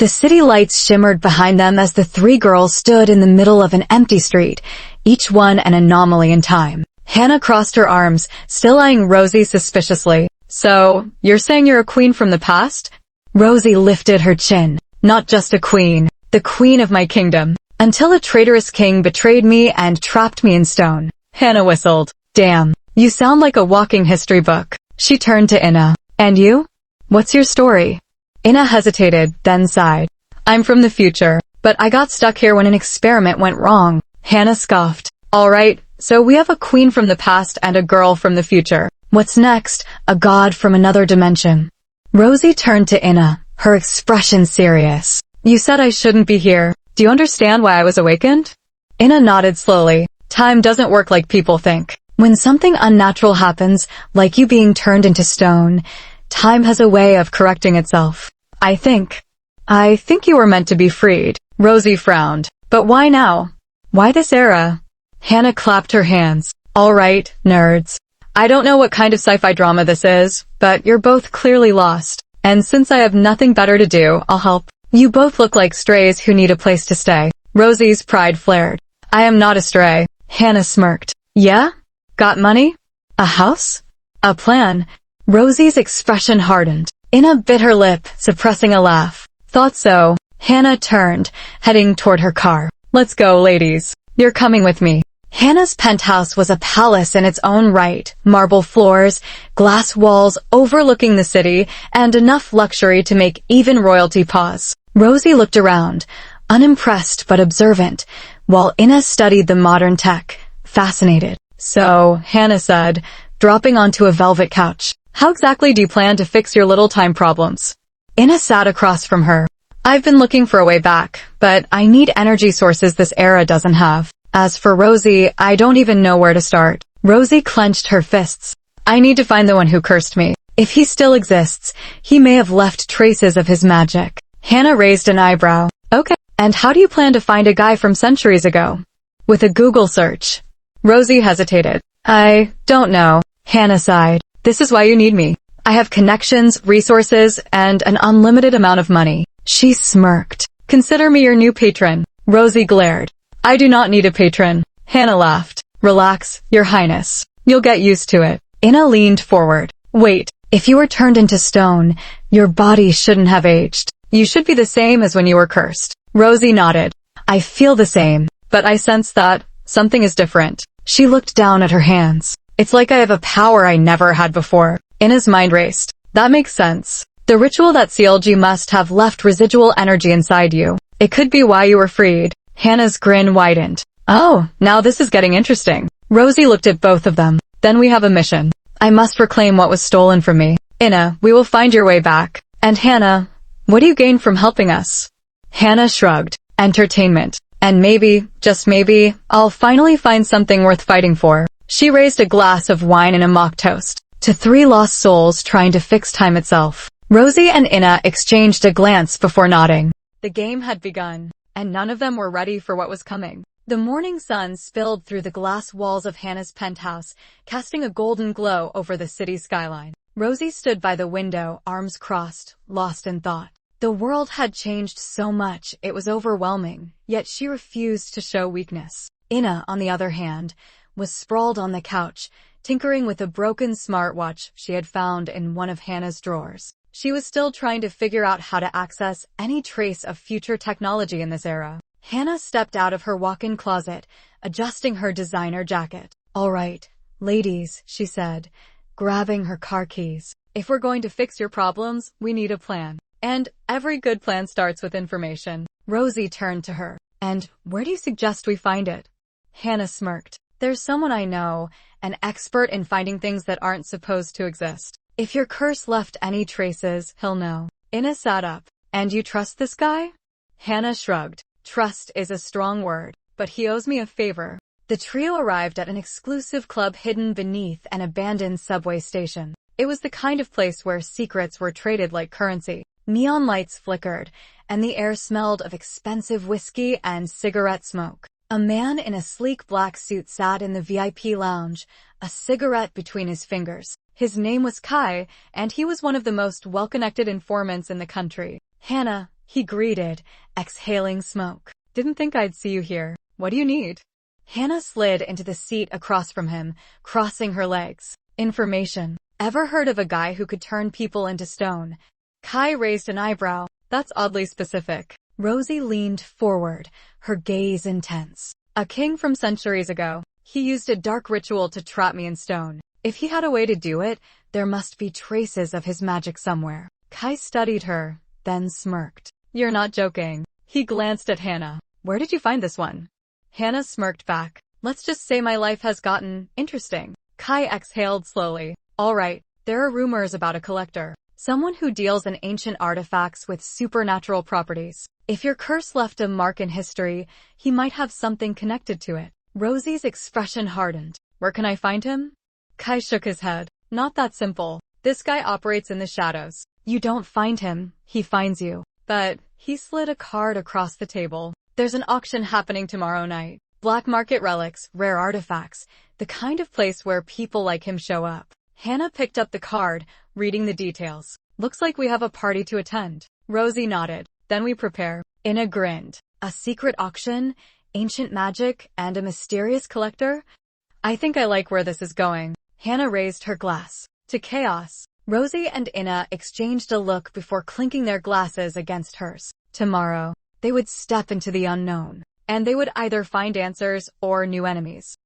The city lights shimmered behind them as the three girls stood in the middle of an empty street, each one an anomaly in time. Hannah crossed her arms, still eyeing Rosie suspiciously. So, you're saying you're a queen from the past? Rosie lifted her chin. Not just a queen, the queen of my kingdom. Until a traitorous king betrayed me and trapped me in stone. Hannah whistled. Damn, you sound like a walking history book. She turned to Inna. And you? What's your story? Inna hesitated, then sighed. I'm from the future, but I got stuck here when an experiment went wrong. Hannah scoffed. Alright, so we have a queen from the past and a girl from the future. What's next? A god from another dimension. Rosie turned to Inna, her expression serious. You said I shouldn't be here. Do you understand why I was awakened? Inna nodded slowly. Time doesn't work like people think. When something unnatural happens, like you being turned into stone, time has a way of correcting itself. I think you were meant to be freed. Rosie frowned. But why now? Why this era? Hannah clapped her hands. All right, nerds. I don't know what kind of sci-fi drama this is, but you're both clearly lost. And since I have nothing better to do, I'll help. You both look like strays who need a place to stay. Rosie's pride flared. I am not a stray. Hannah smirked. Yeah? Got money? A house? A plan? Rosie's expression hardened. Inna bit her lip, suppressing a laugh. Thought so. Hannah turned, heading toward her car. Let's go, ladies. You're coming with me. Hannah's penthouse was a palace in its own right. Marble floors, glass walls overlooking the city, and enough luxury to make even royalty pause. Rosie looked around, unimpressed but observant, while Inna studied the modern tech, fascinated. So, Hannah said, dropping onto a velvet couch. How exactly do you plan to fix your little time problems? Inna sat across from her. I've been looking for a way back, but I need energy sources this era doesn't have. As for Rosie, I don't even know where to start. Rosie clenched her fists. I need to find the one who cursed me. If he still exists, he may have left traces of his magic. Hannah raised an eyebrow. Okay, and how do you plan to find a guy from centuries ago? With a Google search. Rosie hesitated. I don't know. Hannah sighed. This is why you need me. I have connections, resources, and an unlimited amount of money. She smirked. Consider me your new patron. Rosie glared. I do not need a patron. Hannah laughed. Relax, Your Highness. You'll get used to it. Inna leaned forward. Wait, if you were turned into stone, your body shouldn't have aged. You should be the same as when you were cursed. Rosie nodded. I feel the same, but I sense that something is different. She looked down at her hands. It's like I have a power I never had before. Inna's mind raced. That makes sense. The ritual that sealed you must have left residual energy inside you. It could be why you were freed. Hannah's grin widened. Oh, now this is getting interesting. Rosie looked at both of them. Then we have a mission. I must reclaim what was stolen from me. Inna, we will find your way back. And Hannah, what do you gain from helping us? Hannah shrugged. Entertainment. And maybe, just maybe, I'll finally find something worth fighting for. She raised a glass of wine in a mock toast. To three lost souls trying to fix time itself. Rosie and Inna exchanged a glance before nodding. The game had begun, and none of them were ready for what was coming. The morning sun spilled through the glass walls of Hannah's penthouse, casting a golden glow over the city skyline. Rosie stood by the window, arms crossed, lost in thought. The world had changed so much, it was overwhelming, yet she refused to show weakness. Inna, on the other hand, was sprawled on the couch, tinkering with a broken smartwatch she had found in one of Hannah's drawers. She was still trying to figure out how to access any trace of future technology in this era. Hannah stepped out of her walk-in closet, adjusting her designer jacket. All right, ladies, she said, grabbing her car keys. If we're going to fix your problems, we need a plan. And every good plan starts with information. Rosie turned to her. And where do you suggest we find it? Hannah smirked. There's someone I know, an expert in finding things that aren't supposed to exist. If your curse left any traces, he'll know. Inna sat up. And you trust this guy? Hannah shrugged. Trust is a strong word, but he owes me a favor. The trio arrived at an exclusive club hidden beneath an abandoned subway station. It was the kind of place where secrets were traded like currency. Neon lights flickered, and the air smelled of expensive whiskey and cigarette smoke. A man in a sleek black suit sat in the VIP lounge, a cigarette between his fingers. His name was Kai, and he was one of the most well-connected informants in the country. Hannah, he greeted, exhaling smoke. Didn't think I'd see you here. What do you need? Hannah slid into the seat across from him, crossing her legs. Information. Ever heard of a guy who could turn people into stone? Kai raised an eyebrow. That's oddly specific. Rosie leaned forward, her gaze intense. A king from centuries ago. He used a dark ritual to trap me in stone. If he had a way to do it, there must be traces of his magic somewhere. Kai studied her, then smirked. You're not joking. He glanced at Hannah. Where did you find this one? Hannah smirked back. Let's just say my life has gotten interesting. Kai exhaled slowly. All right, there are rumors about a collector. Someone who deals in ancient artifacts with supernatural properties. If your curse left a mark in history, he might have something connected to it. Rosie's expression hardened. Where can I find him? Kai shook his head. Not that simple. This guy operates in the shadows. You don't find him, he finds you. But he slid a card across the table. There's an auction happening tomorrow night. Black market relics, rare artifacts, the kind of place where people like him show up. Hannah picked up the card, reading the details. Looks like we have a party to attend. Rosie nodded. Then we prepare. Ina grinned. A secret auction, ancient magic, and a mysterious collector? I think I like where this is going. Hannah raised her glass. To chaos. Rosie and Ina exchanged a look before clinking their glasses against hers. Tomorrow, they would step into the unknown, and they would either find answers or new enemies.